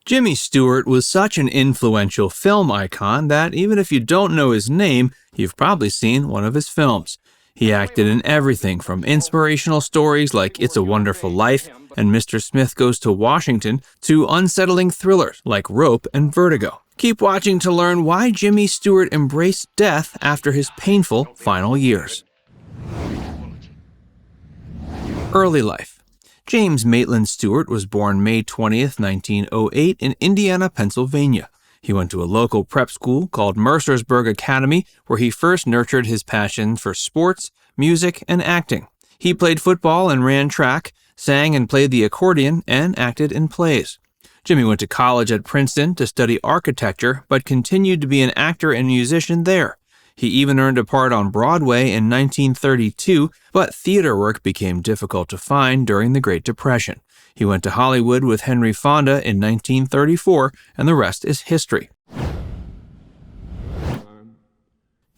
Jimmy Stewart was such an influential film icon that even if you don't know his name, you've probably seen one of his films. He acted in everything from inspirational stories like It's a Wonderful Life and Mr. Smith Goes to Washington to unsettling thrillers like Rope and Vertigo. Keep watching to learn why Jimmy Stewart embraced death after his painful final years. Early life. James Maitland Stewart was born May 20th, 1908 in Indiana, Pennsylvania. He went to a local prep school called Mercersburg Academy, where he first nurtured his passion for sports, music, and acting. He played football and ran track, sang and played the accordion, and acted in plays. Jimmy went to college at Princeton to study architecture, but continued to be an actor and musician there. He even earned a part on Broadway in 1932, but theater work became difficult to find during the Great Depression. He went to Hollywood with Henry Fonda in 1934, and the rest is history.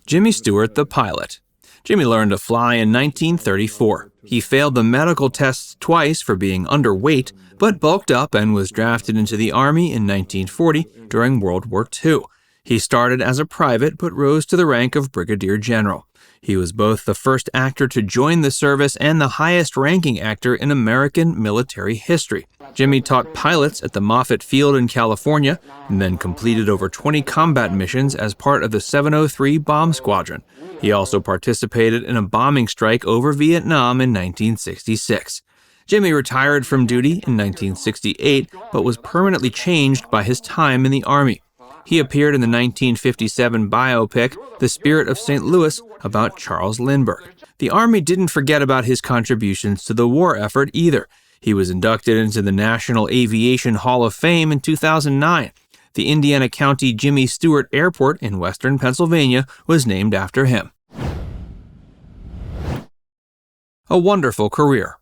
Jimmy Stewart, the pilot. Jimmy learned to fly in 1934. He failed the medical tests twice for being underweight, but bulked up and was drafted into the Army in 1940 during World War II. He started as a private but rose to the rank of brigadier general. He was both the first actor to join the service and the highest-ranking actor in American military history. Jimmy taught pilots at the Moffett Field in California and then completed over 20 combat missions as part of the 703 Bomb Squadron. He also participated in a bombing strike over Vietnam in 1966. Jimmy retired from duty in 1968 but was permanently changed by his time in the Army. He appeared in the 1957 biopic, The Spirit of St. Louis, about Charles Lindbergh. The Army didn't forget about his contributions to the war effort either. He was inducted into the National Aviation Hall of Fame in 2009. The Indiana County Jimmy Stewart Airport in western Pennsylvania was named after him. A wonderful career.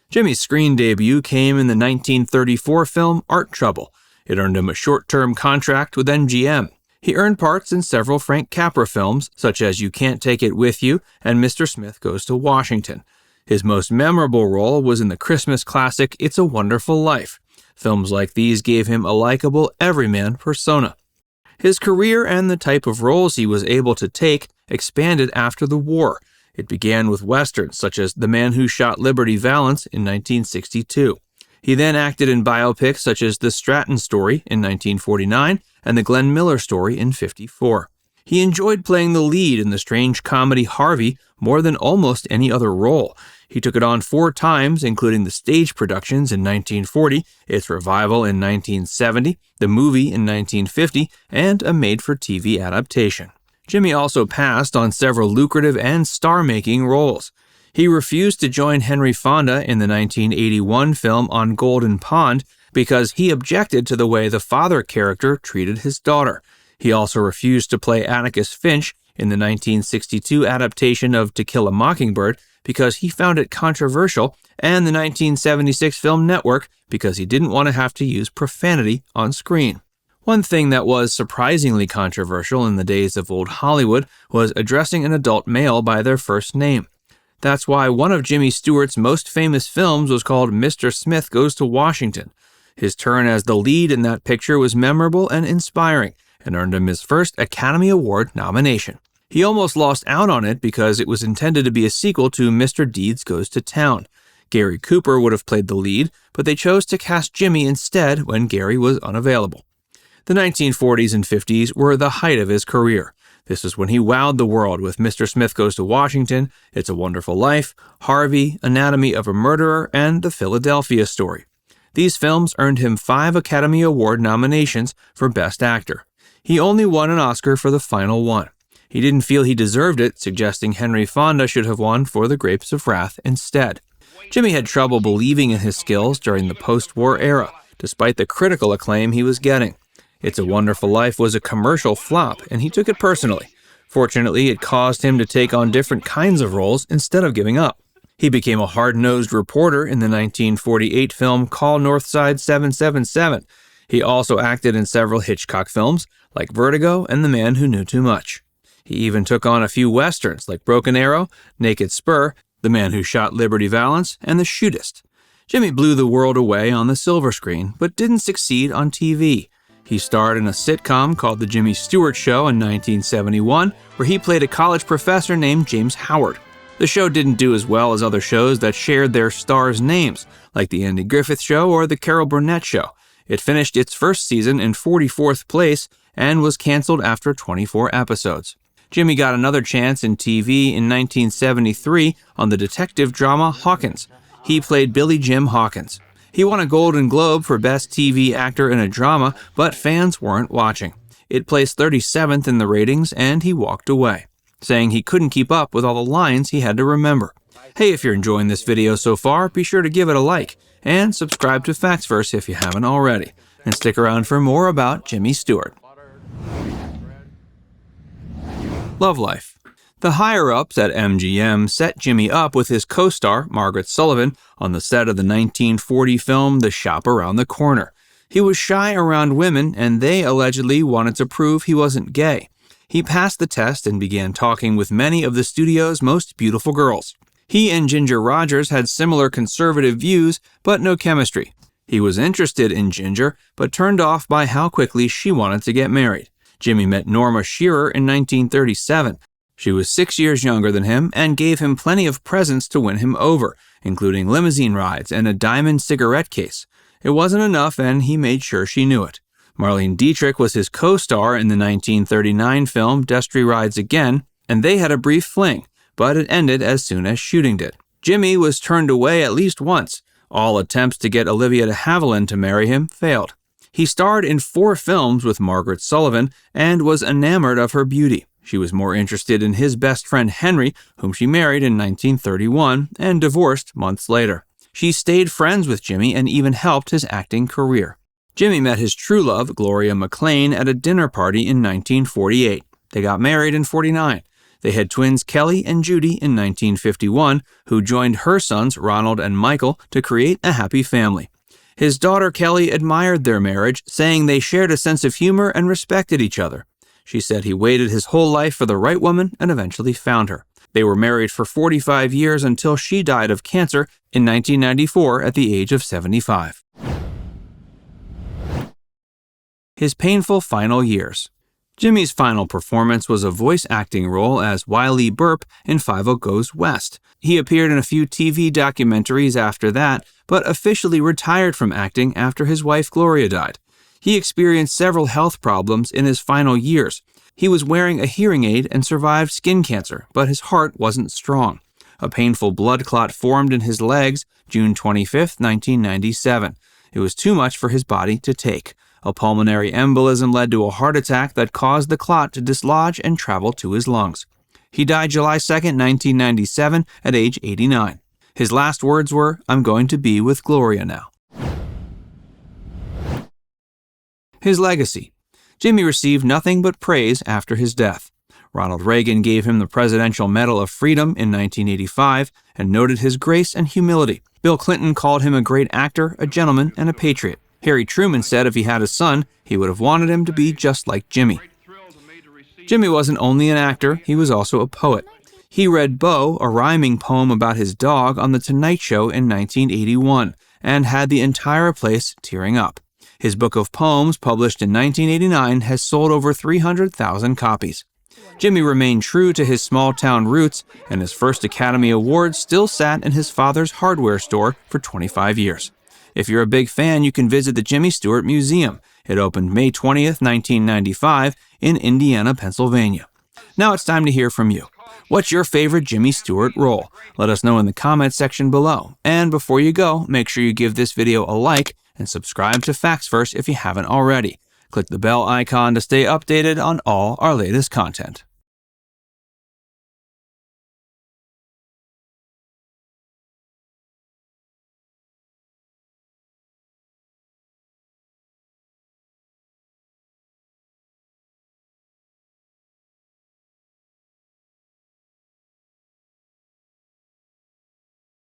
Jimmy's screen debut came in the 1934 film Art Trouble. It earned him a short-term contract with MGM. He earned parts in several Frank Capra films, such as You Can't Take It With You and Mr. Smith Goes to Washington. His most memorable role was in the Christmas classic It's a Wonderful Life. Films like these gave him a likable everyman persona. His career and the type of roles he was able to take expanded after the war. It began with westerns such as The Man Who Shot Liberty Valance in 1962. He then acted in biopics such as The Stratton Story in 1949 and The Glenn Miller Story in 1954. He enjoyed playing the lead in the strange comedy Harvey more than almost any other role. He took it on 4 times, including the stage productions in 1940, its revival in 1970, the movie in 1950, and a made-for-TV adaptation. Jimmy also passed on several lucrative and star-making roles. He refused to join Henry Fonda in the 1981 film On Golden Pond because he objected to the way the father character treated his daughter. He also refused to play Atticus Finch in the 1962 adaptation of To Kill a Mockingbird because he found it controversial, and the 1976 film Network because he didn't want to have to use profanity on screen. One thing that was surprisingly controversial in the days of old Hollywood was addressing an adult male by their first name. That's why one of Jimmy Stewart's most famous films was called Mr. Smith Goes to Washington. His turn as the lead in that picture was memorable and inspiring, and earned him his first Academy Award nomination. He almost lost out on it because it was intended to be a sequel to Mr. Deeds Goes to Town. Gary Cooper would have played the lead, but they chose to cast Jimmy instead when Gary was unavailable. The 1940s and 50s were the height of his career. This is when he wowed the world with Mr. Smith Goes to Washington, It's a Wonderful Life, Harvey, Anatomy of a Murderer, and The Philadelphia Story. These films earned him 5 Academy Award nominations for Best Actor. He only won an Oscar for the final one. He didn't feel he deserved it, suggesting Henry Fonda should have won for The Grapes of Wrath instead. Jimmy had trouble believing in his skills during the post-war era, despite the critical acclaim he was getting. It's a Wonderful Life was a commercial flop, and he took it personally. Fortunately, it caused him to take on different kinds of roles instead of giving up. He became a hard-nosed reporter in the 1948 film Call Northside 777. He also acted in several Hitchcock films, like Vertigo and The Man Who Knew Too Much. He even took on a few westerns like Broken Arrow, Naked Spur, The Man Who Shot Liberty Valance, and The Shootist. Jimmy blew the world away on the silver screen, but didn't succeed on TV. He starred in a sitcom called The Jimmy Stewart Show in 1971, where he played a college professor named James Howard. The show didn't do as well as other shows that shared their stars' names, like The Andy Griffith Show or The Carol Burnett Show. It finished its first season in 44th place and was canceled after 24 episodes. Jimmy got another chance in TV in 1973 on the detective drama Hawkins. He played Billy Jim Hawkins. He won a Golden Globe for Best TV Actor in a Drama, but fans weren't watching. It placed 37th in the ratings, and he walked away, saying he couldn't keep up with all the lines he had to remember. Hey, if you're enjoying this video so far, be sure to give it a like, and subscribe to Factsverse if you haven't already. And stick around for more about Jimmy Stewart. Love life. The higher-ups at MGM set Jimmy up with his co-star, Margaret Sullivan, on the set of the 1940 film The Shop Around the Corner. He was shy around women, and they allegedly wanted to prove he wasn't gay. He passed the test and began talking with many of the studio's most beautiful girls. He and Ginger Rogers had similar conservative views, but no chemistry. He was interested in Ginger, but turned off by how quickly she wanted to get married. Jimmy met Norma Shearer in 1937. She was 6 years younger than him and gave him plenty of presents to win him over, including limousine rides and a diamond cigarette case. It wasn't enough, and he made sure she knew it. Marlene Dietrich was his co-star in the 1939 film Destry Rides Again, and they had a brief fling, but it ended as soon as shooting did. Jimmy was turned away at least once. All attempts to get Olivia de Havilland to marry him failed. He starred in 4 films with Margaret Sullivan and was enamored of her beauty. She was more interested in his best friend Henry, whom she married in 1931 and divorced months later. She stayed friends with Jimmy and even helped his acting career. Jimmy met his true love, Gloria McLean, at a dinner party in 1948. They got married in 1949. They had twins Kelly and Judy in 1951, who joined her sons Ronald and Michael to create a happy family. His daughter Kelly admired their marriage, saying they shared a sense of humor and respected each other. She said he waited his whole life for the right woman and eventually found her. They were married for 45 years until she died of cancer in 1994 at the age of 75. His painful final years. Jimmy's final performance was a voice acting role as Wiley Burp in 50 Goes West. He appeared in a few TV documentaries after that, but officially retired from acting after his wife Gloria died. He experienced several health problems in his final years. He was wearing a hearing aid and survived skin cancer, but his heart wasn't strong. A painful blood clot formed in his legs June 25, 1997. It was too much for his body to take. A pulmonary embolism led to a heart attack that caused the clot to dislodge and travel to his lungs. He died July 2, 1997, at age 89. His last words were, "I'm going to be with Gloria now." His legacy. Jimmy received nothing but praise after his death. Ronald Reagan gave him the Presidential Medal of Freedom in 1985 and noted his grace and humility. Bill Clinton called him a great actor, a gentleman, and a patriot. Harry Truman said if he had a son, he would have wanted him to be just like Jimmy. Jimmy wasn't only an actor, he was also a poet. He read Bo, a rhyming poem about his dog, on The Tonight Show in 1981 and had the entire place tearing up. His book of poems, published in 1989, has sold over 300,000 copies. Jimmy remained true to his small-town roots, and his first Academy Award still sat in his father's hardware store for 25 years. If you're a big fan, you can visit the Jimmy Stewart Museum. It opened May 20th, 1995 in Indiana, Pennsylvania. Now it's time to hear from you. What's your favorite Jimmy Stewart role? Let us know in the comments section below. And before you go, make sure you give this video a like and subscribe to Factsverse if you haven't already. Click the bell icon to stay updated on all our latest content.